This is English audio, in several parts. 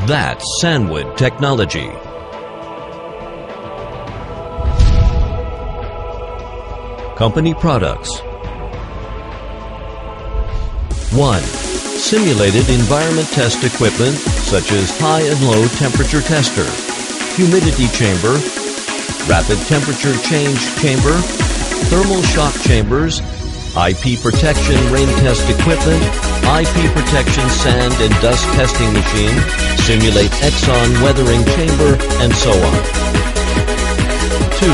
That's Sandwood technology. Company products. 1. Simulated environment test equipment such as high and low temperature tester, humidity chamber, rapid temperature change chamber, thermal shock chambers, IP protection rain test equipment, IP protection sand and dust testing machine, simulate Exxon weathering chamber, and so on. 2.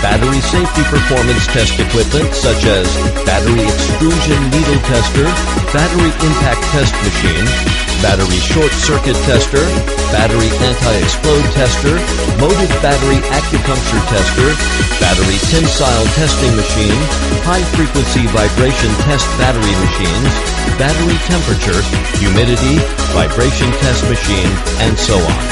Battery safety performance test equipment such as battery extrusion needle tester, battery impact test machine, battery short circuit tester, battery anti-explode tester, motive battery acupuncture tester, battery tensile testing machine, high frequency vibration test battery machines, battery temperature, humidity, vibration test machine, and so on.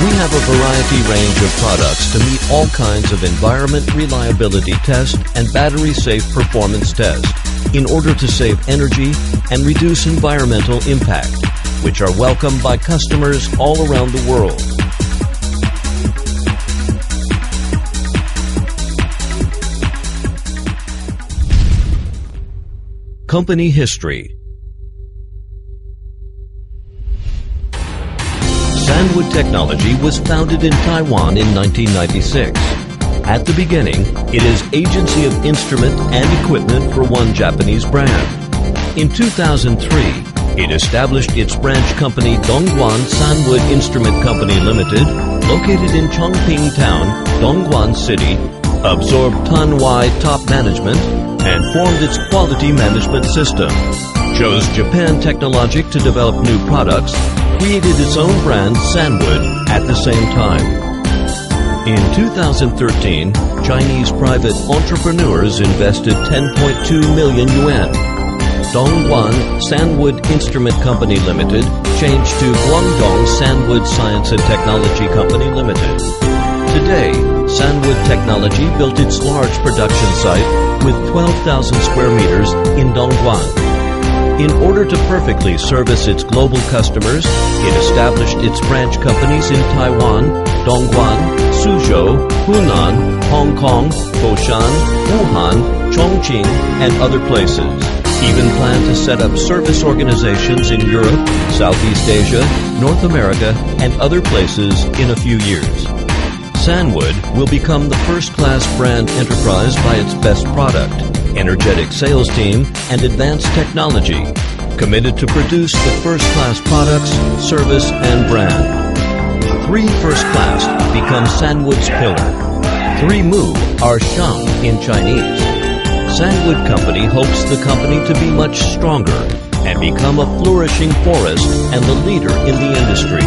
We have a variety range of products to meet all kinds of environment reliability test and battery safe performance test in order to save energy and reduce environmental impact, which are welcomed by customers all around the world. Company history. Sandwood Technology was founded in Taiwan in 1996. At the beginning, it is agency of instrument and equipment for one Japanese brand. In 2003, it established its branch company Dongguan Sandwood Instrument Company Limited, located in Chongping Town, Dongguan City, absorbed Tanwai top management, and formed its quality management system. Chose Japan Technologic to develop new products, created its own brand, Sandwood, at the same time. In 2013, Chinese private entrepreneurs invested 10.2 million yuan. Dongguan Sandwood Instrument Company Limited changed to Guangdong Sandwood Science and Technology Company Limited. Today, Sandwood Technology built its large production site with 12,000 square meters in Dongguan. In order to perfectly service its global customers, it established its branch companies in Taiwan, Dongguan, Suzhou, Hunan, Hong Kong, Foshan, Wuhan, Chongqing, and other places. Even planned to set up service organizations in Europe, Southeast Asia, North America, and other places in a few years. Sandwood will become the first-class brand enterprise by its best product, energetic sales team, and advanced technology, committed to produce the first-class products, service, and brand. 3 first-class become Sandwood's pillar. 3 mu are shang in Chinese. Sandwood Company hopes the company to be much stronger and become a flourishing forest and the leader in the industry,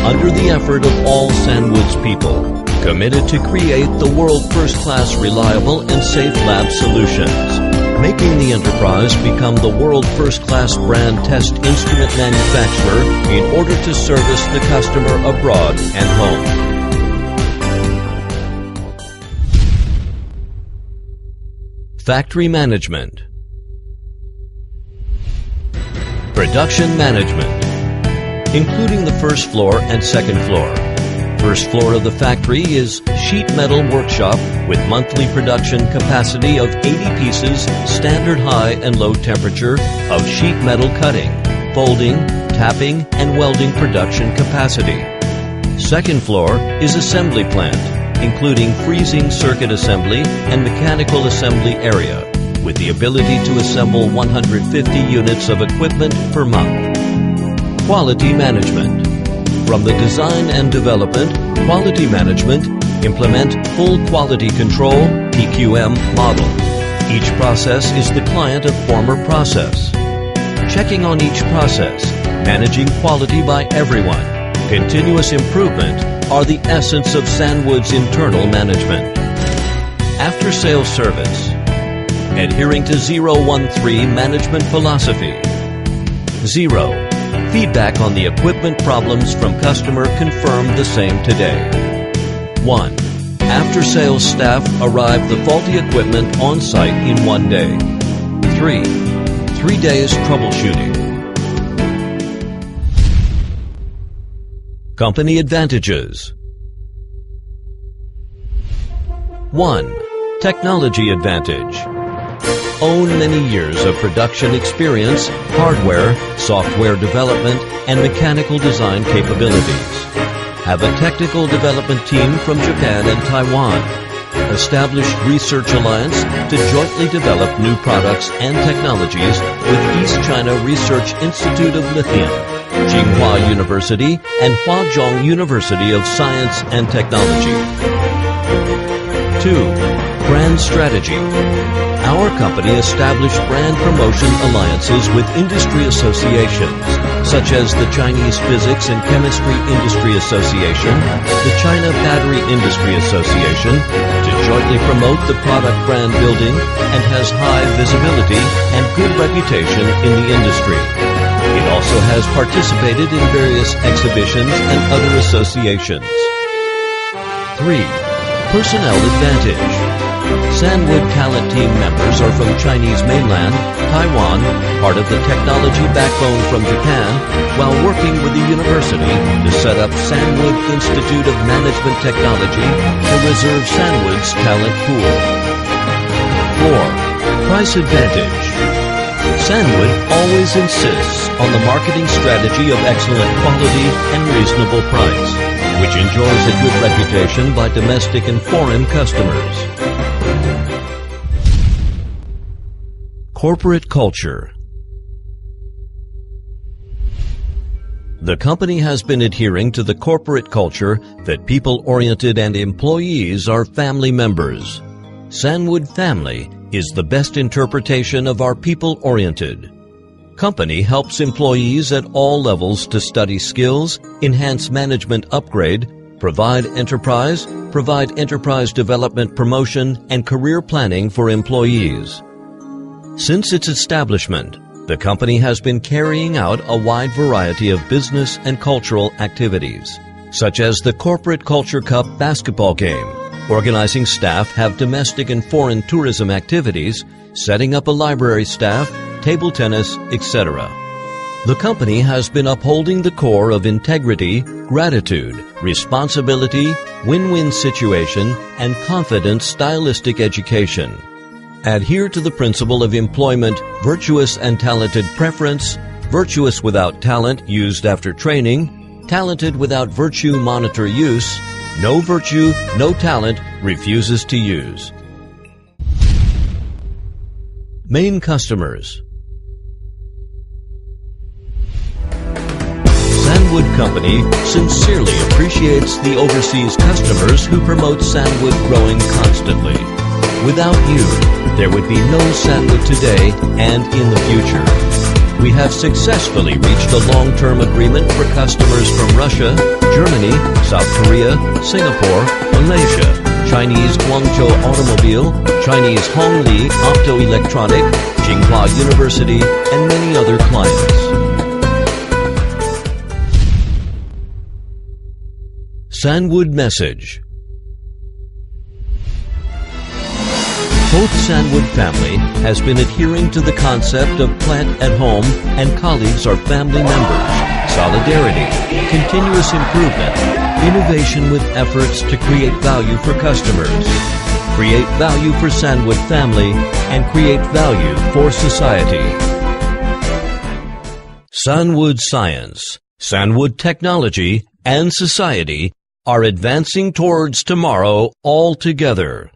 under the effort of all Sandwood's people, committed to create the world first-class reliable and safe lab solutions, making the enterprise become the world first-class brand test instrument manufacturer in order to service the customer abroad and home. Factory management. Production management, including the first floor and second floor. First floor of the factory is sheet metal workshop with monthly production capacity of 80 pieces standard high and low temperature of sheet metal cutting, folding, tapping, and welding production capacity. Second floor is assembly plant, including freezing circuit assembly and mechanical assembly area, with the ability to assemble 150 units of equipment per month. Quality management. From the design and development, quality management, implement full quality control, PQM model. Each process is the client of former process. Checking on each process, managing quality by everyone, continuous improvement are the essence of Sandwood's internal management. After sales service, adhering to 013 management philosophy. 0. Feedback on the equipment problems from customer confirmed the same today. 1. After sales staff arrive the faulty equipment on site in 1 day. 3. 3 days troubleshooting. Company advantages. 1. Technology advantage. Own many years of production experience, hardware, software development, and mechanical design capabilities. Have a technical development team from Japan and Taiwan. Established research alliance to jointly develop new products and technologies with East China Research Institute of Lithium, Tsinghua University, and Huazhong University of Science and Technology. 2. Brand strategy. Our company established brand promotion alliances with industry associations, such as the Chinese Physics and Chemistry Industry Association, the China Battery Industry Association, to jointly promote the product brand building, and has high visibility and good reputation in the industry. It also has participated in various exhibitions and other associations. 3. Personnel advantage. Sandwood talent team members are from Chinese mainland, Taiwan, part of the technology backbone from Japan, while working with the university to set up Sandwood Institute of Management Technology to reserve Sandwood's talent pool. 4. Price advantage. Sandwood always insists on the marketing strategy of excellent quality and reasonable price, which enjoys a good reputation by domestic and foreign customers. Corporate culture. The company has been adhering to the corporate culture that people-oriented and employees are family members. Sandwood Family is the best interpretation of our people-oriented. Company helps employees at all levels to study skills, enhance management upgrade, provide enterprise development promotion, and career planning for employees. Since its establishment, the company has been carrying out a wide variety of business and cultural activities, such as the Corporate Culture Cup basketball game, organizing staff have domestic and foreign tourism activities, setting up a library staff, table tennis, etc. The company has been upholding the core of integrity, gratitude, responsibility, win-win situation, and confident stylistic education. Adhere to the principle of employment, virtuous and talented preference, virtuous without talent used after training, talented without virtue monitor use, no virtue, no talent refuses to use. Main customers. Sandwood Company sincerely appreciates the overseas customers who promote Sandwood growing constantly. Without you, there would be no Sandwood today and in the future. We have successfully reached a long-term agreement for customers from Russia, Germany, South Korea, Singapore, Malaysia, Chinese Guangzhou Automobile, Chinese Hongli Optoelectronic, Tsinghua University, and many other clients. Sandwood message. Both Sandwood Family has been adhering to the concept of plant at home and colleagues are family members, solidarity, continuous improvement, innovation with efforts to create value for customers, create value for Sandwood Family, and create value for society. Sandwood Science, Sandwood Technology, and Society are advancing towards tomorrow all together.